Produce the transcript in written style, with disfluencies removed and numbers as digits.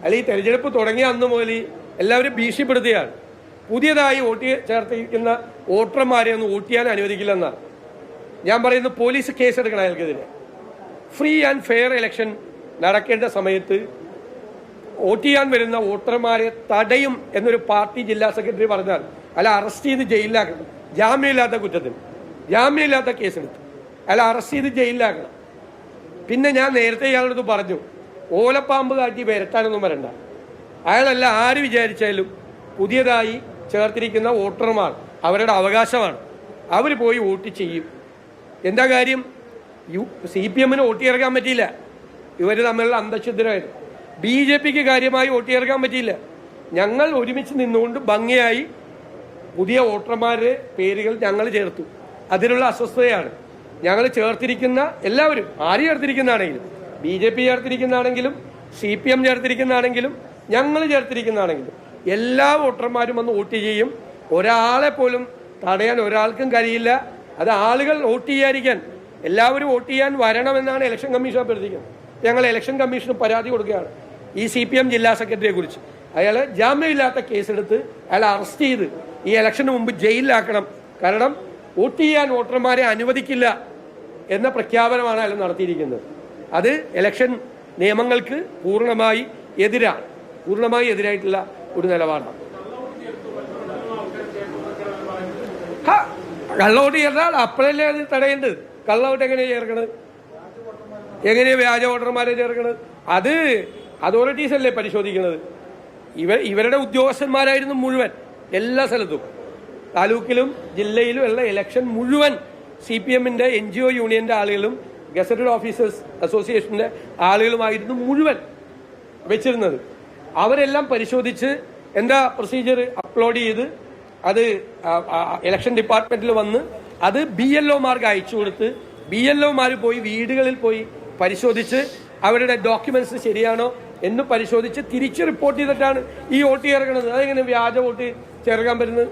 അല്ല ഈ തെരഞ്ഞെടുപ്പ് തുടങ്ങിയ അന്ന് മുതൽ എല്ലാവരും ഭീഷണിപ്പെടുത്തുകയാണ്. പുതിയതായി വോട്ട് ചേർത്തിരിക്കുന്ന വോട്ടർമാരെ ഒന്ന് വോട്ട് ചെയ്യാൻ അനുവദിക്കില്ലെന്നാണ്. ഞാൻ പറയുന്നത് പോലീസ് കേസെടുക്കണം അയാൾക്കെതിരെ. ഫ്രീ ആൻഡ് ഫെയർ ഇലക്ഷൻ നടക്കേണ്ട സമയത്ത് വോട്ട് ചെയ്യാൻ വരുന്ന വോട്ടർമാരെ തടയും എന്നൊരു പാർട്ടി ജില്ലാ സെക്രട്ടറി പറഞ്ഞാൽ അല്ല അറസ്റ്റ് ചെയ്ത് ജയിലിലാക്കണം. ജാമ്യമില്ലാത്ത കുറ്റത്തിന് ജാമ്യമില്ലാത്ത കേസെടുത്ത് അയാൾ അറസ്റ്റ് ചെയ്ത് ജയിലിലാക്കണം. പിന്നെ ഞാൻ നേരത്തെ ഇയാളോട് പറഞ്ഞു, ഓലപ്പാമ്പ് കാട്ടി വരട്ടാനൊന്നും വരണ്ട. അയാളല്ല ആര് വിചാരിച്ചാലും പുതിയതായി ചേർത്തിരിക്കുന്ന വോട്ടർമാർ അവരുടെ അവകാശമാണ്, അവർ പോയി വോട്ട് ചെയ്യും. എന്താ കാര്യം? CPM-ന് വോട്ട് ചേർക്കാൻ പറ്റിയില്ല, ഇവർ തമ്മിലുള്ള അന്തഃഛിദ്രമായിരുന്നു. BJP-ക്ക് കാര്യമായി വോട്ട് ചേർക്കാൻ പറ്റിയില്ല. ഞങ്ങൾ ഒരുമിച്ച് നിന്നുകൊണ്ട് ഭംഗിയായി പുതിയ വോട്ടർമാരുടെ പേരുകൾ ഞങ്ങൾ ചേർത്തു. അതിനുള്ള അസ്വസ്ഥതയാണ് ഞങ്ങൾ ചേർത്തിരിക്കുന്ന എല്ലാവരും. ആര് ചേർത്തിരിക്കുന്നതാണെങ്കിലും, BJP ചേർത്തിരിക്കുന്നതാണെങ്കിലും CPM ചേർത്തിരിക്കുന്നതാണെങ്കിലും ഞങ്ങൾ ചേർത്തിരിക്കുന്നതാണെങ്കിലും എല്ലാ വോട്ടർമാരും വന്ന് വോട്ട് ചെയ്യും. ഒരാളെ പോലും തടയാൻ ഒരാൾക്കും കഴിയില്ല. അത് ആളുകൾ വോട്ട് ചെയ്യാതിരിക്കാൻ, എല്ലാവരും വോട്ട് ചെയ്യാൻ വരണമെന്നാണ് ഇലക്ഷൻ കമ്മീഷൻ അഭ്യർത്ഥിക്കുന്നത്. ഞങ്ങൾ ഇലക്ഷൻ കമ്മീഷന് പരാതി കൊടുക്കുകയാണ് ഈ CPM ജില്ലാ സെക്രട്ടറിയെ കുറിച്ച്. അയാൾ ജാമ്യമില്ലാത്ത കേസെടുത്ത് അയാൾ അറസ്റ്റ് ചെയ്ത് ഈ ഇലക്ഷന് മുമ്പ് ജയിലിലാക്കണം. കാരണം വോട്ട് ചെയ്യാൻ വോട്ടർമാരെ അനുവദിക്കില്ല എന്ന പ്രഖ്യാപനമാണ് അയാൾ നടത്തിയിരിക്കുന്നത്. അത് ഇലക്ഷൻ നിയമങ്ങൾക്ക് പൂർണ്ണമായി എതിരായിട്ടുള്ള ഒരു നിലപാടാണ്. കള്ളവോട്ട് ചേർന്നാൽ അപ്പോഴല്ലേ അത് തടയേണ്ടത്. കള്ളവോട്ട് എങ്ങനെയാണ് ചേർക്കണത്? എങ്ങനെയാണ് വ്യാജ വോട്ടർമാരെ ചേർക്കണത്? അത് അതോറിറ്റീസ് അല്ലേ പരിശോധിക്കുന്നത്. ഇവരുടെ ഉദ്യോഗസ്ഥന്മാരായിരുന്നു മുഴുവൻ എല്ലാ സ്ഥലത്തും, താലൂക്കിലും ജില്ലയിലും ഉള്ള ഇലക്ഷൻ മുഴുവൻ CPM-ന്റെ NGO യൂണിയന്റെ ആളുകളും ഗസറ്റഡ് ഓഫീസേഴ്സ് അസോസിയേഷന്റെ ആളുകളുമായിരുന്നു മുഴുവൻ വെച്ചിരുന്നത്. അവരെല്ലാം പരിശോധിച്ച് എന്താ പ്രൊസീജിയർ അപ്ലോഡ് ചെയ്ത് അത് ഇലക്ഷൻ ഡിപ്പാർട്ട്മെന്റിൽ വന്ന് അത് BLO-മാർക്ക് അയച്ചു കൊടുത്ത് BLO-മാർ പോയി വീടുകളിൽ പോയി പരിശോധിച്ച് അവരുടെ ഡോക്യുമെന്റ്സ് ശരിയാണോ എന്ന് പരിശോധിച്ച് തിരിച്ച് റിപ്പോർട്ട് ചെയ്തിട്ടാണ് ഈ വോട്ട് ചേർക്കുന്നത്. അതെങ്ങനെ വ്യാജ വോട്ട് ചേർക്കാൻ പറ്റുന്നത്?